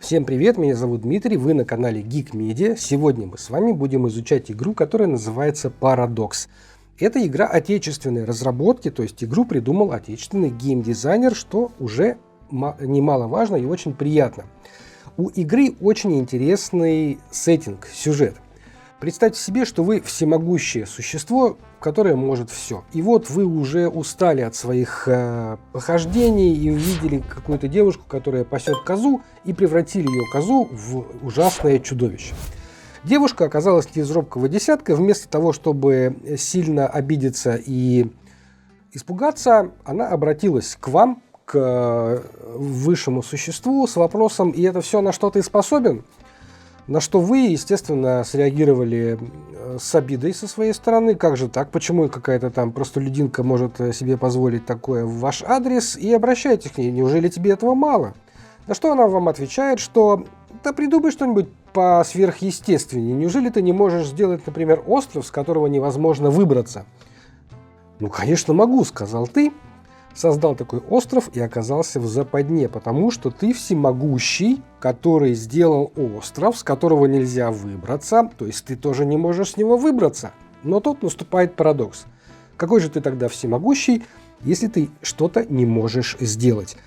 Всем привет, меня зовут Дмитрий, вы на канале Geek Media. Сегодня мы с вами будем изучать игру, которая называется Paradox. Это игра отечественной разработки, то есть игру придумал отечественный геймдизайнер, что уже немаловажно и очень приятно. У игры очень интересный сеттинг, сюжет. Представьте себе, что вы всемогущее существо, которое может все. И вот вы уже устали от своих похождений и увидели какую-то девушку, которая пасет козу, и превратили ее козу в ужасное чудовище. Девушка оказалась не из робкого десятка. Вместо того, чтобы сильно обидеться и испугаться, она обратилась к вам, к высшему существу с вопросом: «И это все, на что ты способен?» На что вы, естественно, среагировали с обидой со своей стороны. Как же так? Почему какая-то там простолюдинка может себе позволить такое в ваш адрес? И обращайтесь к ней. Неужели тебе этого мало? На что она вам отвечает, что да придумай что-нибудь посверхъестественнее. Неужели ты не можешь сделать, например, остров, с которого невозможно выбраться? Ну, конечно, могу, сказал ты. Создал такой остров и оказался в западне, потому что ты всемогущий, который сделал остров, с которого нельзя выбраться, то есть ты тоже не можешь с него выбраться. Но тут наступает парадокс. Какой же ты тогда всемогущий, если ты что-то не можешь сделать?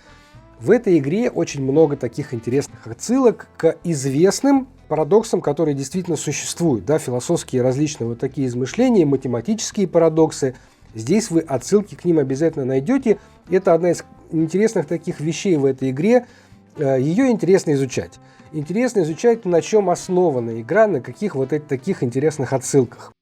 В этой игре очень много таких интересных отсылок к известным парадоксам, которые действительно существуют. Да, философские различные вот такие измышления, математические парадоксы. Здесь вы отсылки к ним обязательно найдете. Это одна из интересных таких вещей в этой игре. Ее интересно изучать. Интересно изучать, на чем основана игра, на каких вот таких интересных отсылках.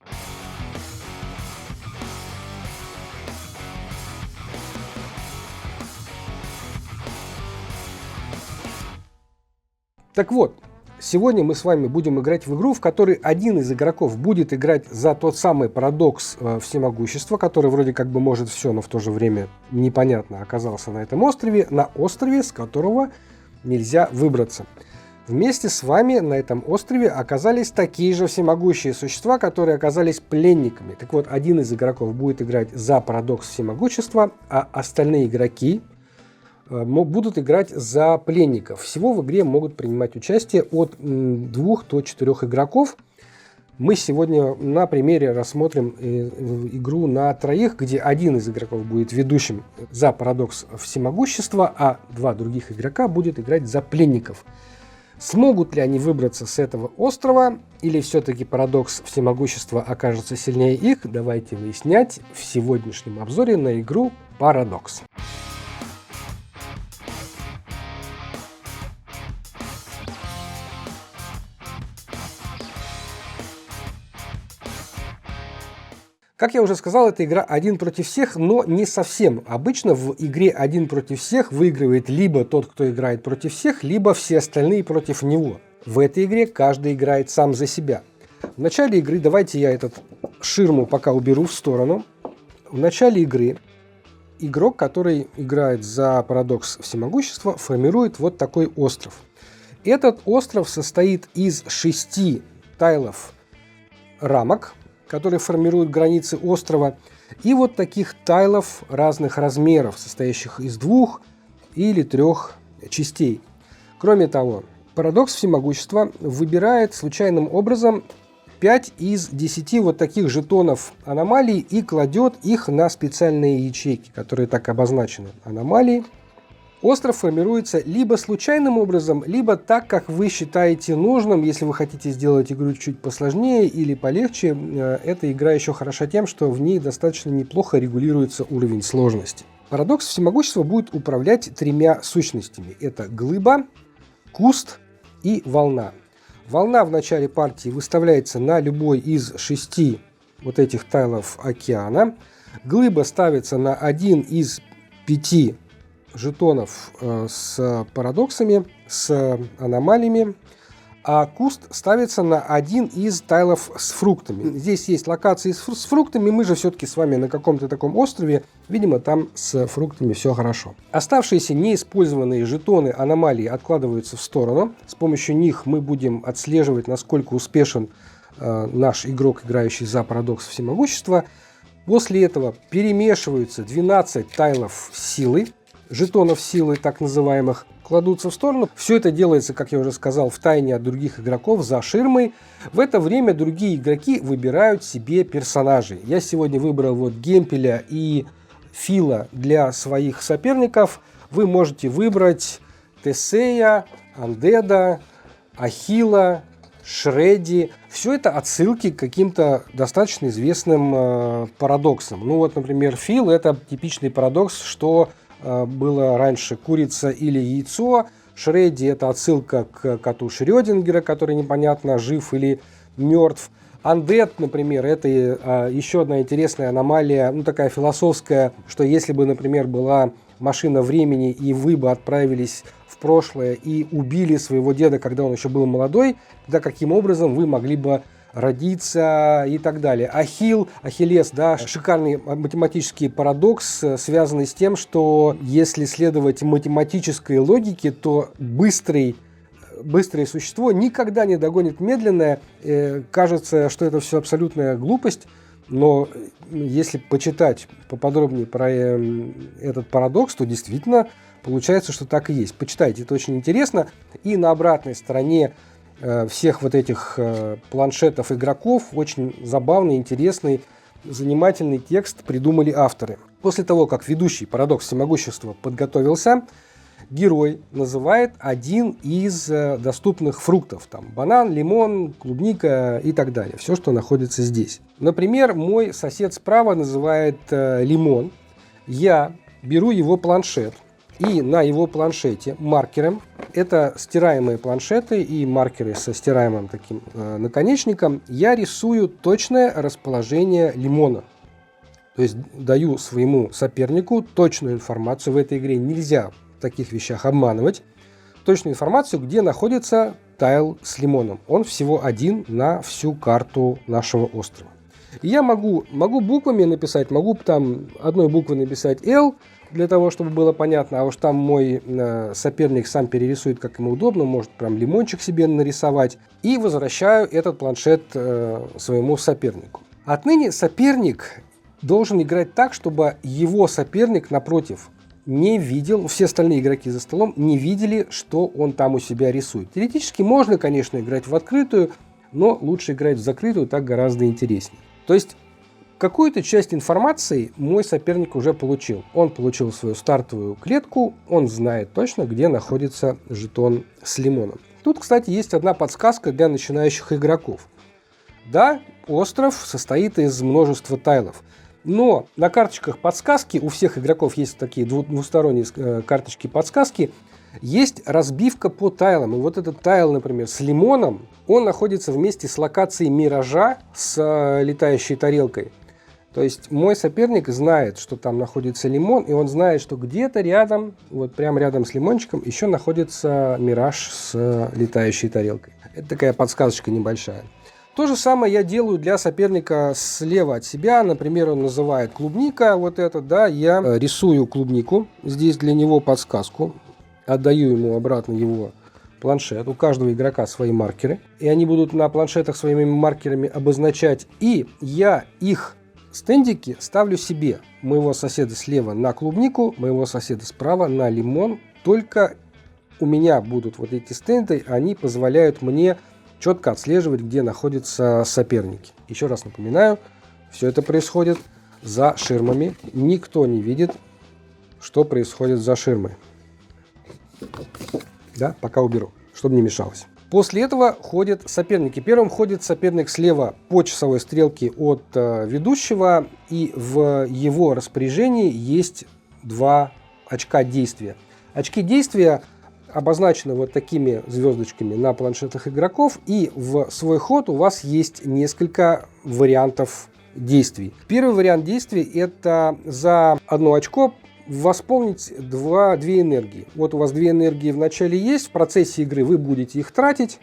Так вот, сегодня мы с вами будем играть в игру, в которой один из игроков будет играть за тот самый парадокс всемогущества, который вроде как бы может все, но в то же время непонятно оказался на этом острове, с которого нельзя выбраться. Вместе с вами на этом острове оказались такие же всемогущие существа, которые оказались пленниками. Так вот, один из игроков будет играть за парадокс всемогущества, а остальные игроки будут играть за пленников. Всего в игре могут принимать участие от 2 до 4 игроков. Мы сегодня на примере рассмотрим игру на троих, где один из игроков будет ведущим за парадокс всемогущества, а 2 других игрока будут играть за пленников. Смогут ли они выбраться с этого острова, или все-таки парадокс всемогущества окажется сильнее их? Давайте выяснять в сегодняшнем обзоре на игру Paradox. Как я уже сказал, это игра один против всех, но не совсем. Обычно в игре один против всех выигрывает либо тот, кто играет против всех, либо все остальные против него. В этой игре каждый играет сам за себя. В начале игры, давайте я этот ширму пока уберу в сторону. В начале игры игрок, который играет за парадокс всемогущества, формирует вот такой остров. Этот остров состоит из 6 тайлов рамок, которые формируют границы острова, и вот таких тайлов разных размеров, состоящих из 2 или 3 частей. Кроме того, парадокс всемогущества выбирает случайным образом 5 из 10 вот таких жетонов аномалий и кладет их на специальные ячейки, которые так обозначены. Аномалии. Остров формируется либо случайным образом, либо так, как вы считаете нужным. Если вы хотите сделать игру чуть посложнее или полегче, эта игра еще хороша тем, что в ней достаточно неплохо регулируется уровень сложности. Парадокс всемогущества будет управлять 3 сущностями. Это глыба, куст и волна. Волна в начале партии выставляется на любой из 6 вот этих тайлов океана. Глыба ставится на один из 5 жетонов с парадоксами, с аномалиями, а куст ставится на один из тайлов с фруктами. Здесь есть локации с фруктами, мы же все-таки с вами на каком-то таком острове, видимо, там с фруктами все хорошо. Оставшиеся неиспользованные жетоны аномалии откладываются в сторону. С помощью них мы будем отслеживать, насколько успешен наш игрок, играющий за парадокс всемогущества. После этого перемешиваются 12 тайлов силы. жетонов силы, так называемых, кладутся в сторону. Все это делается, как я уже сказал, в тайне от других игроков, за ширмой. В это время другие игроки выбирают себе персонажей. Я сегодня выбрал вот Гемпеля и Фила для своих соперников. Вы можете выбрать Тесея, Андеда, Ахилла, Шредди. Все это отсылки к каким-то достаточно известным парадоксам. Ну вот, например, Фил – это типичный парадокс, что было раньше курица или яйцо. Шредди – это отсылка к коту Шрёдингера, который непонятно, жив или мертв. Андед, например, это еще одна интересная аномалия, ну такая философская, что если бы, например, была машина времени, и вы бы отправились в прошлое и убили своего деда, когда он еще был молодой, тогда каким образом вы могли бы родиться и так далее. Ахиллес, да, шикарный математический парадокс, связанный с тем, что если следовать математической логике, то быстрое существо никогда не догонит медленное. Кажется, что это все абсолютная глупость, но если почитать поподробнее про этот парадокс, то действительно получается, что так и есть. Почитайте, это очень интересно. И на обратной стороне всех вот этих планшетов игроков очень забавный, интересный, занимательный текст придумали авторы. После того, как ведущий парадокс всемогущества подготовился, герой называет один из доступных фруктов. Там банан, лимон, клубника и так далее. Все, что находится здесь. Например, мой сосед справа называет лимон. Я беру его планшет. И на его планшете маркером, это стираемые планшеты и маркеры со стираемым таким наконечником, я рисую точное расположение лимона. То есть даю своему сопернику точную информацию. В этой игре нельзя в таких вещах обманывать. Точную информацию, где находится тайл с лимоном. Он всего один на всю карту нашего острова. И я могу буквами написать, могу там одной буквой написать L, для того, чтобы было понятно, а уж там мой соперник сам перерисует, как ему удобно, может прям лимончик себе нарисовать. И возвращаю этот планшет своему сопернику. Отныне соперник должен играть так, чтобы его соперник напротив не видел, все остальные игроки за столом не видели, что он там у себя рисует. Теоретически можно, конечно, играть в открытую, но лучше играть в закрытую, так гораздо интереснее. То есть какую-то часть информации мой соперник уже получил. Он получил свою стартовую клетку, он знает точно, где находится жетон с лимоном. Тут, кстати, есть одна подсказка для начинающих игроков. Да, остров состоит из множества тайлов. Но на карточках подсказки, у всех игроков есть такие двусторонние карточки подсказки, есть разбивка по тайлам. И вот этот тайл, например, с лимоном, он находится вместе с локацией миража с летающей тарелкой. То есть мой соперник знает, что там находится лимон, и он знает, что где-то рядом, вот прямо рядом с лимончиком, еще находится мираж с летающей тарелкой. Это такая подсказочка небольшая. То же самое я делаю для соперника слева от себя. Например, он называет клубника, вот это, да, я рисую клубнику. Здесь для него подсказку. Отдаю ему обратно его планшет. У каждого игрока свои маркеры. И они будут на планшетах своими маркерами обозначать. И я их стендики ставлю себе. Моего соседа слева на клубнику, моего соседа справа на лимон. Только у меня будут вот эти стенды, они позволяют мне четко отслеживать, где находятся соперники. Еще раз напоминаю, все это происходит за ширмами. Никто не видит, что происходит за ширмой. Да, пока уберу, чтобы не мешалось. После этого ходят соперники. Первым ходит соперник слева по часовой стрелке от ведущего, и в его распоряжении есть 2 очка действия. Очки действия обозначены вот такими звездочками на планшетах игроков, и в свой ход у вас есть несколько вариантов действий. Первый вариант действий – это за 1 очко восполнить 2 энергии. Вот у вас 2 энергии в начале есть, в процессе игры вы будете их тратить.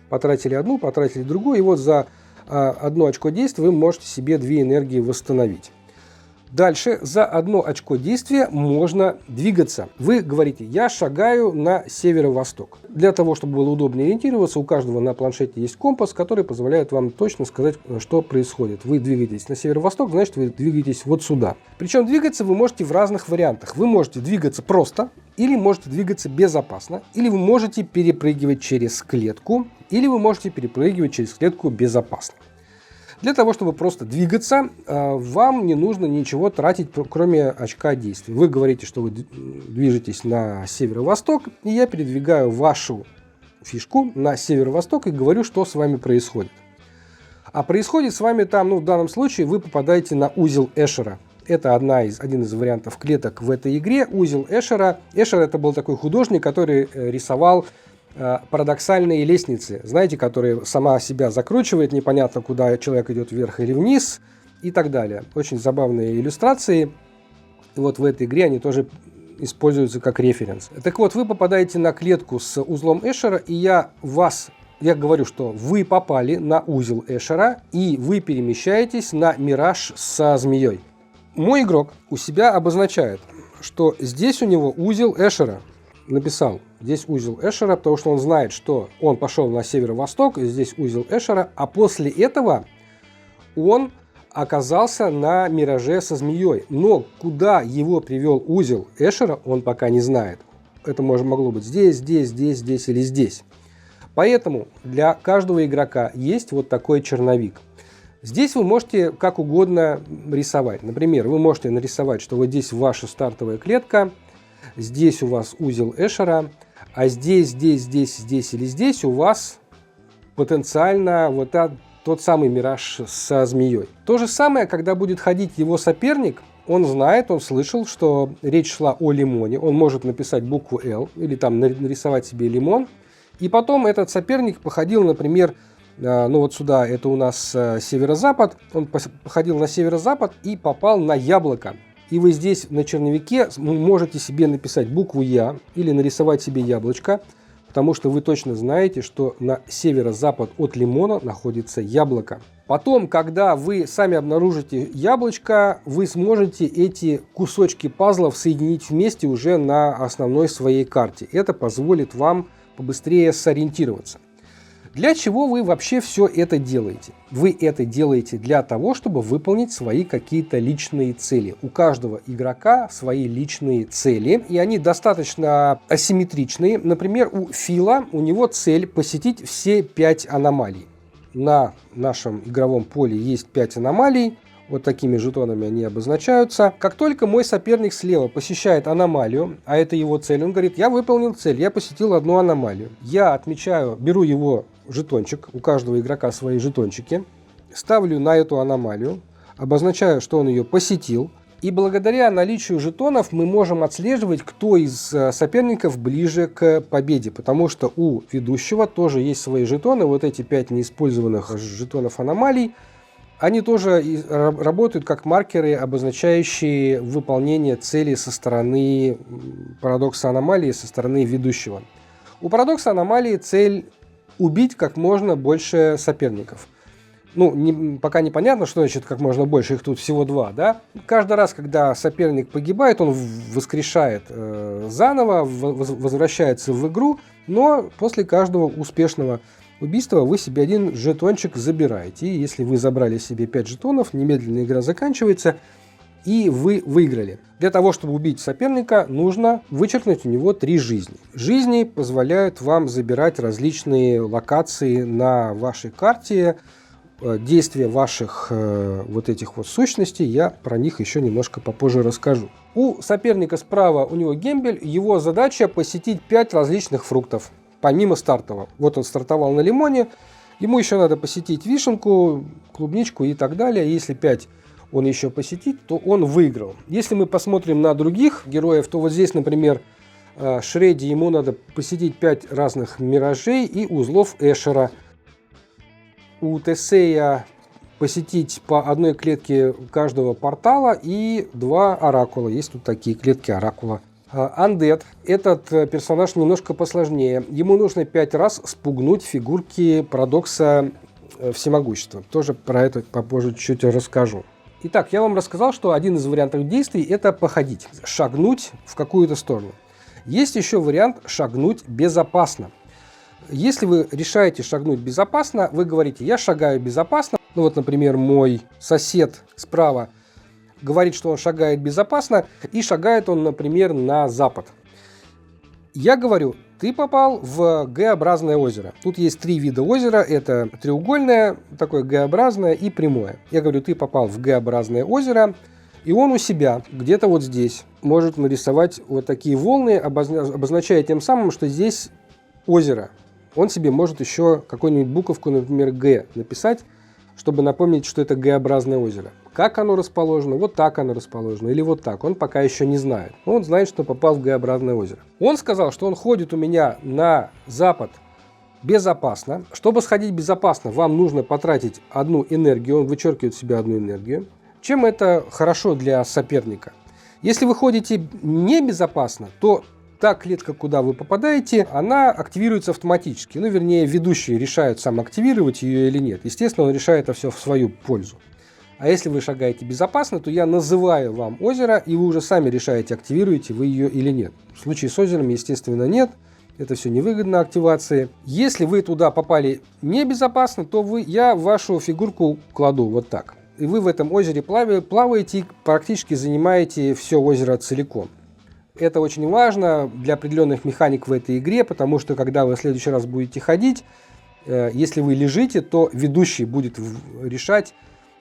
Потратили одну, потратили другую, и вот за 1 очко действия вы можете себе 2 энергии восстановить. Дальше за одно очко действия можно двигаться. Вы говорите, я шагаю на северо-восток. Для того, чтобы было удобнее ориентироваться, у каждого на планшете есть компас, который позволяет вам точно сказать, что происходит. Вы двигаетесь на северо-восток, значит вы двигаетесь вот сюда. Причем двигаться вы можете в разных вариантах. Вы можете двигаться просто, или можете двигаться безопасно, или вы можете перепрыгивать через клетку, или вы можете перепрыгивать через клетку безопасно. Для того, чтобы просто двигаться, вам не нужно ничего тратить, кроме очка действия. Вы говорите, что вы движетесь на северо-восток, и я передвигаю вашу фишку на северо-восток и говорю, что с вами происходит. А происходит с вами там, в данном случае, вы попадаете на узел Эшера. Это один из вариантов клеток в этой игре, узел Эшера. Эшер — это был такой художник, который рисовал парадоксальные лестницы, знаете, которые сама себя закручивает, непонятно, куда человек идет, вверх или вниз и так далее. Очень забавные иллюстрации. И вот в этой игре они тоже используются как референс. Так вот, вы попадаете на клетку с узлом Эшера, и я говорю, что вы попали на узел Эшера, и вы перемещаетесь на мираж со змеей. Мой игрок у себя обозначает, что здесь у него узел Эшера. Написал, здесь узел Эшера, потому что он знает, что он пошел на северо-восток, здесь узел Эшера, а после этого он оказался на мираже со змеей. Но куда его привел узел Эшера, он пока не знает. Это могло быть здесь или здесь. Поэтому для каждого игрока есть вот такой черновик. Здесь вы можете как угодно рисовать. Например, вы можете нарисовать, что вот здесь ваша стартовая клетка, здесь у вас узел Эшера, а здесь или здесь у вас потенциально тот самый мираж со змеей. То же самое, когда будет ходить его соперник, он знает, он слышал, что речь шла о лимоне, он может написать букву L или там нарисовать себе лимон, и потом этот соперник походил, например, вот сюда, это у нас северо-запад, он походил на северо-запад и попал на яблоко. И вы здесь на черновике можете себе написать букву Я или нарисовать себе яблочко, потому что вы точно знаете, что на северо-запад от лимона находится яблоко. Потом, когда вы сами обнаружите яблочко, вы сможете эти кусочки пазлов соединить вместе уже на основной своей карте. Это позволит вам побыстрее сориентироваться. Для чего вы вообще все это делаете? Вы это делаете для того, чтобы выполнить свои какие-то личные цели. У каждого игрока свои личные цели, и они достаточно асимметричные. Например, у Фила, у него цель посетить все 5 аномалий. На нашем игровом поле есть 5 аномалий. Вот такими жетонами они обозначаются. Как только мой соперник слева посещает аномалию, а это его цель, он говорит, я выполнил цель, я посетил одну аномалию. Я отмечаю, беру его жетончик, у каждого игрока свои жетончики, ставлю на эту аномалию, обозначаю, что он ее посетил. И благодаря наличию жетонов мы можем отслеживать, кто из соперников ближе к победе. Потому что у ведущего тоже есть свои жетоны, вот эти 5 неиспользованных жетонов аномалий. Они тоже работают как маркеры, обозначающие выполнение цели со стороны парадокса аномалии, со стороны ведущего. У парадокса аномалии цель убить как можно больше соперников. Пока непонятно, что значит как можно больше, их тут всего 2, да? Каждый раз, когда соперник погибает, он воскрешает заново, возвращается в игру, но после каждого успешного убийства вы себе 1 жетончик забираете. И если вы забрали себе 5 жетонов, немедленно игра заканчивается, и вы выиграли. Для того, чтобы убить соперника, нужно вычеркнуть у него 3 жизни. Жизни позволяют вам забирать различные локации на вашей карте, действия ваших вот этих вот сущностей, я про них еще немножко попозже расскажу. У соперника справа, у него гембель, его задача посетить 5 различных фруктов, помимо стартового. Вот он стартовал на лимоне, ему еще надо посетить вишенку, клубничку и так далее. Если 5 он еще посетит, то он выиграл. Если мы посмотрим на других героев, то вот здесь, например, Шредди, ему надо посетить 5 разных миражей и узлов Эшера. У Тесея посетить по одной клетке каждого портала и 2 оракула. Есть тут такие клетки оракула. Undead. Этот персонаж немножко посложнее. Ему нужно 5 раз спугнуть фигурки парадокса всемогущества. Тоже про это попозже чуть расскажу. Итак, я вам рассказал, что один из вариантов действий – это походить, шагнуть в какую-то сторону. Есть еще вариант шагнуть безопасно. Если вы решаете шагнуть безопасно, вы говорите: я шагаю безопасно. Ну вот, например, мой сосед справа говорит, что он шагает безопасно, и шагает он, например, на запад. Я говорю: ты попал в Г-образное озеро. Тут есть три вида озера. Это треугольное, такое Г-образное и прямое. Я говорю: ты попал в Г-образное озеро, и он у себя, где-то вот здесь, может нарисовать вот такие волны, обозначая тем самым, что здесь озеро. Он себе может еще какую-нибудь буковку, например, Г написать, чтобы напомнить, что это Г-образное озеро. Как оно расположено? Вот так оно расположено. Или вот так. Он пока еще не знает. Но он знает, что попал в Г-образное озеро. Он сказал, что он ходит у меня на запад безопасно. Чтобы сходить безопасно, вам нужно потратить одну энергию. Он вычеркивает в себя одну энергию. Чем это хорошо для соперника? Если вы ходите небезопасно, то та клетка, куда вы попадаете, она активируется автоматически. Ну, вернее, ведущий решает сам, активировать ее или нет. Естественно, он решает это все в свою пользу. А если вы шагаете безопасно, то я называю вам озеро, и вы уже сами решаете, активируете вы ее или нет. В случае с озером, естественно, нет. Это все невыгодно активации. Если вы туда попали небезопасно, то я вашу фигурку кладу вот так. И вы в этом озере плаваете и практически занимаете все озеро целиком. Это очень важно для определенных механик в этой игре, потому что когда вы в следующий раз будете ходить, если вы лежите, то ведущий будет решать,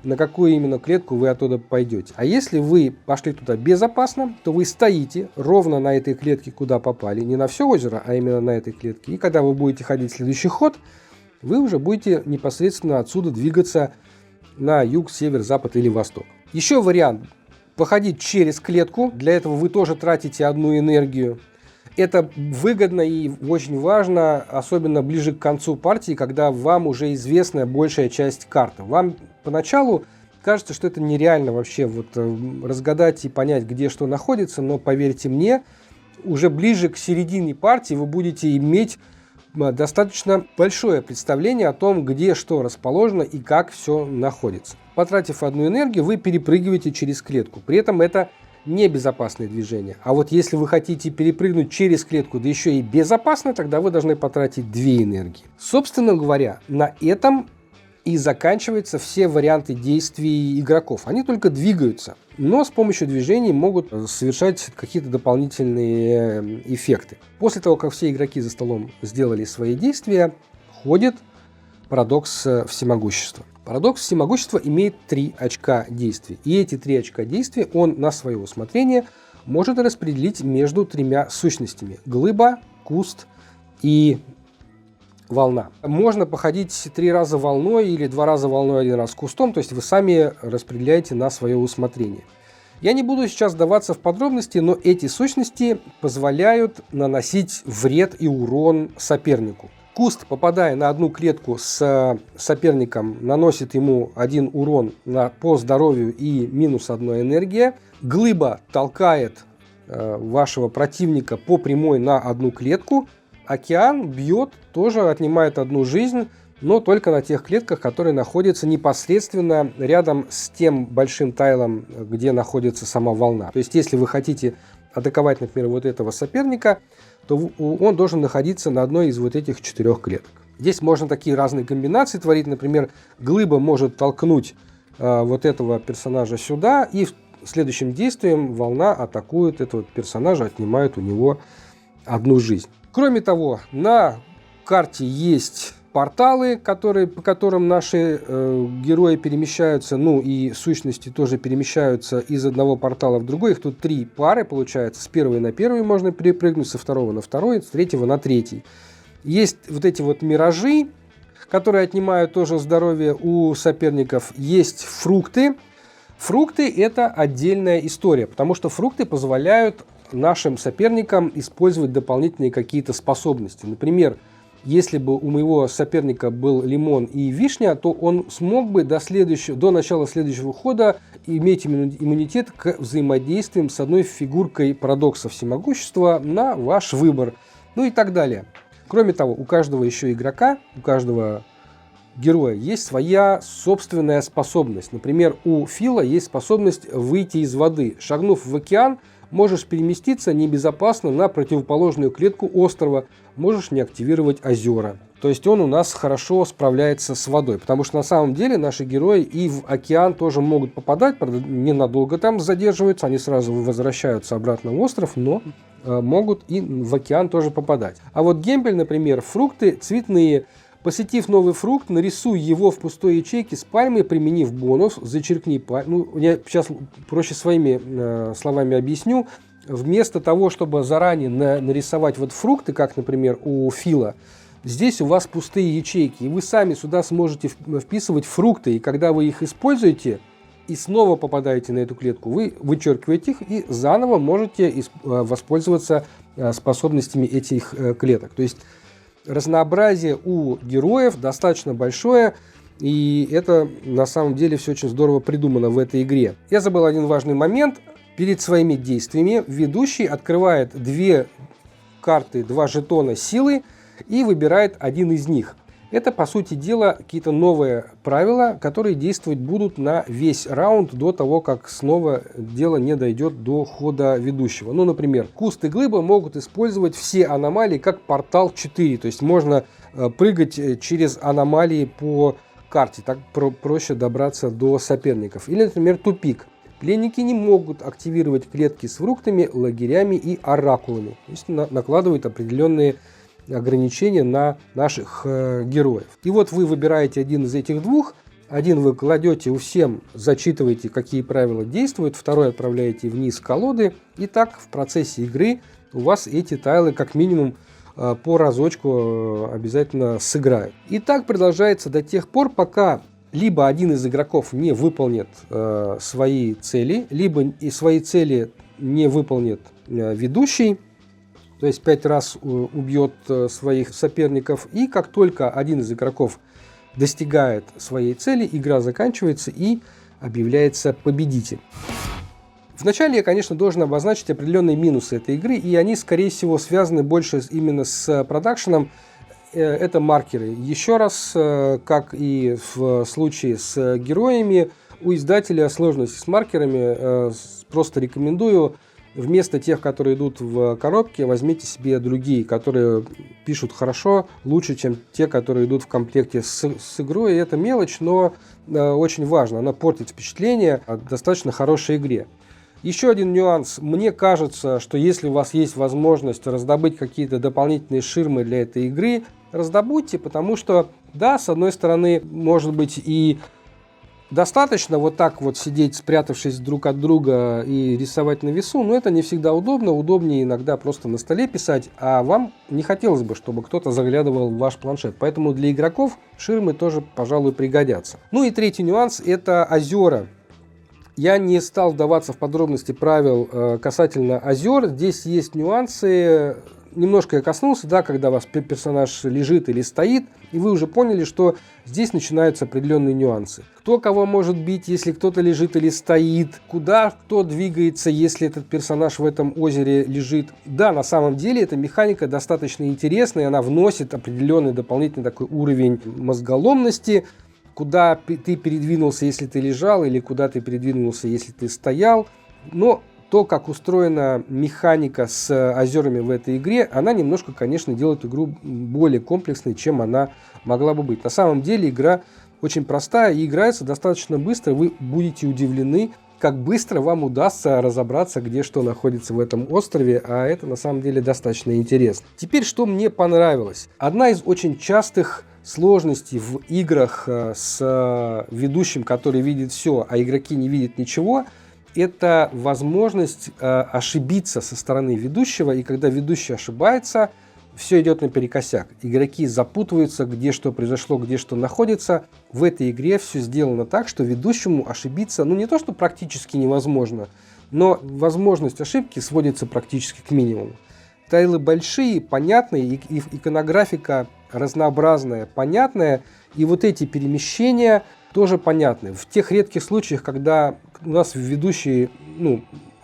на какую именно клетку вы оттуда пойдете. А если вы пошли туда безопасно, то вы стоите ровно на этой клетке, куда попали, не на все озеро, а именно на этой клетке. И когда вы будете ходить в следующий ход, вы уже будете непосредственно отсюда двигаться на юг, север, запад или восток. Еще вариант – походить через клетку. Для этого вы тоже тратите одну энергию. Это выгодно и очень важно, особенно ближе к концу партии, когда вам уже известна большая часть карты. Вам поначалу кажется, что это нереально вообще разгадать и понять, где что находится, но поверьте мне, уже ближе к середине партии вы будете иметь достаточно большое представление о том, где что расположено и как все находится. Потратив одну энергию, вы перепрыгиваете через клетку. При этом это небезопасное движение. А вот если вы хотите перепрыгнуть через клетку, да еще и безопасно, тогда вы должны потратить 2 энергии. Собственно говоря, на этом и заканчиваются все варианты действий игроков. Они только двигаются, но с помощью движений могут совершать какие-то дополнительные эффекты. После того, как все игроки за столом сделали свои действия, ходит парадокс всемогущества. Парадокс всемогущества имеет 3 очка действий. И эти 3 очка действий он на свое усмотрение может распределить между 3 сущностями. Глыба, куст и волна. Можно походить 3 раза волной или 2 раза волной, 1 раз кустом. То есть вы сами распределяете на свое усмотрение. Я не буду сейчас вдаваться в подробности, но эти сущности позволяют наносить вред и урон сопернику. Куст, попадая на одну клетку с соперником, наносит ему 1 урон по здоровью и минус 1 энергия. Глыба толкает вашего противника по прямой на одну клетку. Океан бьет, тоже отнимает 1 жизнь, но только на тех клетках, которые находятся непосредственно рядом с тем большим тайлом, где находится сама волна. То есть, если вы хотите атаковать, например, вот этого соперника, то он должен находиться на одной из вот этих 4 клеток. Здесь можно такие разные комбинации творить. Например, глыба может толкнуть вот этого персонажа сюда, и следующим действием волна атакует этого персонажа, отнимает у него 1 жизнь. Кроме того, на карте есть порталы, по которым наши герои перемещаются, ну и сущности тоже перемещаются из одного портала в другой. Их тут 3 пары получается. С первой на первый можно перепрыгнуть, со второго на второй, с третьего на третий. Есть вот эти вот миражи, которые отнимают тоже здоровье у соперников. Есть фрукты. Фрукты – это отдельная история, потому что фрукты позволяют нашим соперникам использовать дополнительные какие-то способности. Например, если бы у моего соперника был лимон и вишня, то он смог бы до начала следующего хода иметь иммунитет к взаимодействиям с одной фигуркой парадокса всемогущества на ваш выбор. Ну и так далее. Кроме того, у каждого еще игрока, у каждого героя есть своя собственная способность. Например, у Фила есть способность выйти из воды. Шагнув в океан, можешь переместиться небезопасно на противоположную клетку острова, можешь не активировать озера. То есть он у нас хорошо справляется с водой, потому что на самом деле наши герои и в океан тоже могут попадать, правда, ненадолго там задерживаются, они сразу возвращаются обратно в остров, но могут и в океан тоже попадать. А вот Гембель, например, фрукты цветные. Посетив новый фрукт, нарисуй его в пустой ячейке с пальмой, применив бонус, зачеркни пальму. Ну, я сейчас проще своими словами объясню. Вместо того, чтобы заранее нарисовать вот фрукты, как, например, у Фила, здесь у вас пустые ячейки, и вы сами сюда сможете вписывать фрукты, и когда вы их используете и снова попадаете на эту клетку, вы вычеркиваете их и заново можете воспользоваться способностями этих клеток. То есть разнообразие у героев достаточно большое, и это на самом деле все очень здорово придумано в этой игре. Я забыл один важный момент. Перед своими действиями ведущий открывает две карты, два жетона силы и выбирает один из них. Это, по сути дела, какие-то новые правила, которые действовать будут на весь раунд до того, как снова дело не дойдет до хода ведущего. Ну, например, Куст и Глыба могут использовать все аномалии как портал 4. То есть можно прыгать через аномалии по карте. Так проще добраться до соперников. Или, например, Тупик. Пленники не могут активировать клетки с фруктами, лагерями и оракулами. То есть накладывают определенные ограничения на наших героев. И вот вы выбираете один из этих двух. Один вы кладете, у всем зачитываете, какие правила действуют. Второй отправляете вниз колоды. И так в процессе игры у вас эти тайлы как минимум по разочку обязательно сыграют. И так продолжается до тех пор, пока либо один из игроков не выполнит свои цели, либо и свои цели не выполнит ведущий. То есть 5 раз убьет своих соперников. И как только один из игроков достигает своей цели, игра заканчивается и объявляется победитель. Вначале я, конечно, должен обозначить определенные минусы этой игры, и они, скорее всего, связаны больше именно с продакшеном. Это маркеры. Еще раз, как и в случае с героями, у издателя сложности с маркерами. Просто рекомендую вместо тех, которые идут в коробке, возьмите себе другие, которые пишут хорошо, лучше, чем те, которые идут в комплекте с игрой. И это мелочь, но очень важно. Она портит впечатление о достаточно хорошей игре. Еще один нюанс. Мне кажется, что если у вас есть возможность раздобыть какие-то дополнительные ширмы для этой игры, раздобудьте, потому что, да, с одной стороны, может быть и достаточно вот так вот сидеть, спрятавшись друг от друга и рисовать на весу, но это не всегда удобно. Удобнее иногда просто на столе писать, а вам не хотелось бы, чтобы кто-то заглядывал в ваш планшет. Поэтому для игроков ширмы тоже, пожалуй, пригодятся. Ну и третий нюанс – это озера. Я не стал вдаваться в подробности правил касательно озер. Здесь есть нюансы. Немножко я коснулся, да, когда у вас персонаж лежит или стоит, и вы уже поняли, что здесь начинаются определенные нюансы. Кто кого может бить, если кто-то лежит или стоит, куда кто двигается, если этот персонаж в этом озере лежит. Да, на самом деле эта механика достаточно интересная, она вносит определенный дополнительный такой уровень мозголомности, куда ты передвинулся, если ты лежал, или куда ты передвинулся, если ты стоял. Но то, как устроена механика с озерами в этой игре, она немножко, конечно, делает игру более комплексной, чем она могла бы быть. На самом деле игра очень простая и играется достаточно быстро. Вы будете удивлены, как быстро вам удастся разобраться, где что находится в этом острове, а это на самом деле достаточно интересно. Теперь, что мне понравилось. Одна из очень частых сложностей в играх с ведущим, который видит все, а игроки не видят ничего, это возможность ошибиться со стороны ведущего, и когда ведущий ошибается, все идет наперекосяк. Игроки запутываются, где что произошло, где что находится. В этой игре все сделано так, что ведущему ошибиться, ну не то, что практически невозможно, но возможность ошибки сводится практически к минимуму. Тайлы большие, понятные, и иконографика разнообразная, понятная, и вот эти перемещения тоже понятны. В тех редких случаях, когда у нас ведущий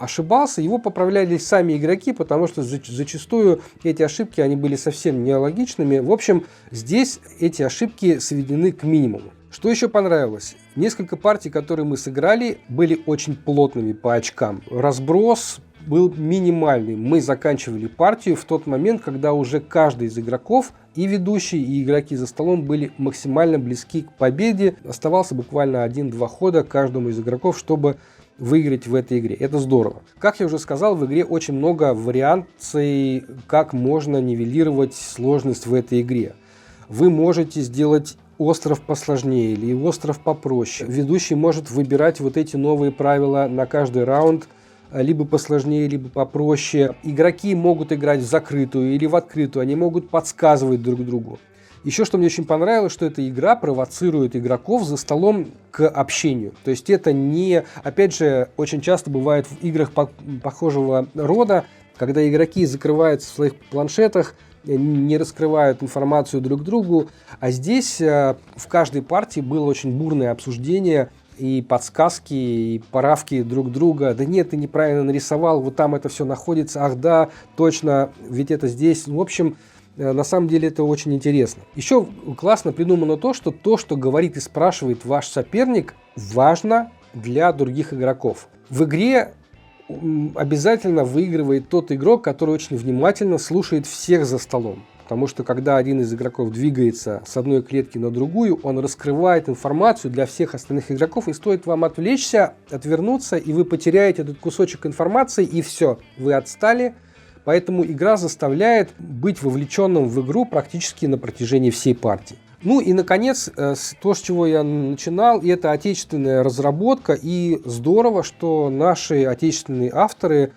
ошибался, его поправляли сами игроки, потому что зачастую эти ошибки они были совсем нелогичными. В общем, здесь эти ошибки сведены к минимуму. Что еще понравилось? Несколько партий, которые мы сыграли, были очень плотными по очкам. Разброс был минимальный. Мы заканчивали партию в тот момент, когда уже каждый из игроков, и ведущий, и игроки за столом, были максимально близки к победе. Оставался буквально 1-2 хода каждому из игроков, чтобы выиграть в этой игре. Это здорово. Как я уже сказал, в игре очень много вариаций, как можно нивелировать сложность в этой игре. Вы можете сделать остров посложнее или остров попроще. Ведущий может выбирать вот эти новые правила на каждый раунд, либо посложнее, либо попроще. Игроки могут играть в закрытую или в открытую, они могут подсказывать друг другу. Еще что мне очень понравилось, что эта игра провоцирует игроков за столом к общению. То есть это не, опять же, очень часто бывает в играх похожего рода, когда игроки закрываются в своих планшетах, не раскрывают информацию друг другу, а здесь в каждой партии было очень бурное обсуждение и подсказки, и поправки друг друга. Да нет, ты неправильно нарисовал, вот там это все находится, ах да, точно, ведь это здесь. В общем, на самом деле это очень интересно. Еще классно придумано то, что говорит и спрашивает ваш соперник, важно для других игроков. В игре обязательно выигрывает тот игрок, который очень внимательно слушает всех за столом. Потому что когда один из игроков двигается с одной клетки на другую, он раскрывает информацию для всех остальных игроков, и стоит вам отвлечься, отвернуться, и вы потеряете этот кусочек информации, и все, вы отстали. Поэтому игра заставляет быть вовлеченным в игру практически на протяжении всей партии. Ну и, наконец, то, с чего я начинал, это отечественная разработка. И здорово, что наши отечественные авторы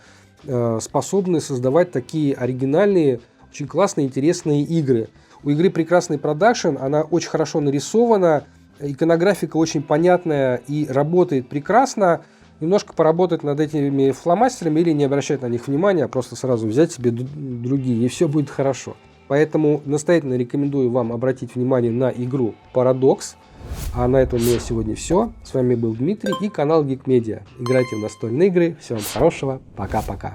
способны создавать такие оригинальные, очень классные, интересные игры. У игры прекрасный продакшн, она очень хорошо нарисована, иконографика очень понятная и работает прекрасно. Немножко поработать над этими фломастерами или не обращать на них внимания, а просто сразу взять себе другие, и все будет хорошо. Поэтому настоятельно рекомендую вам обратить внимание на игру Paradox. А на этом у меня сегодня все. С вами был Дмитрий и канал Geek Media. Играйте в настольные игры. Всего вам хорошего. Пока-пока.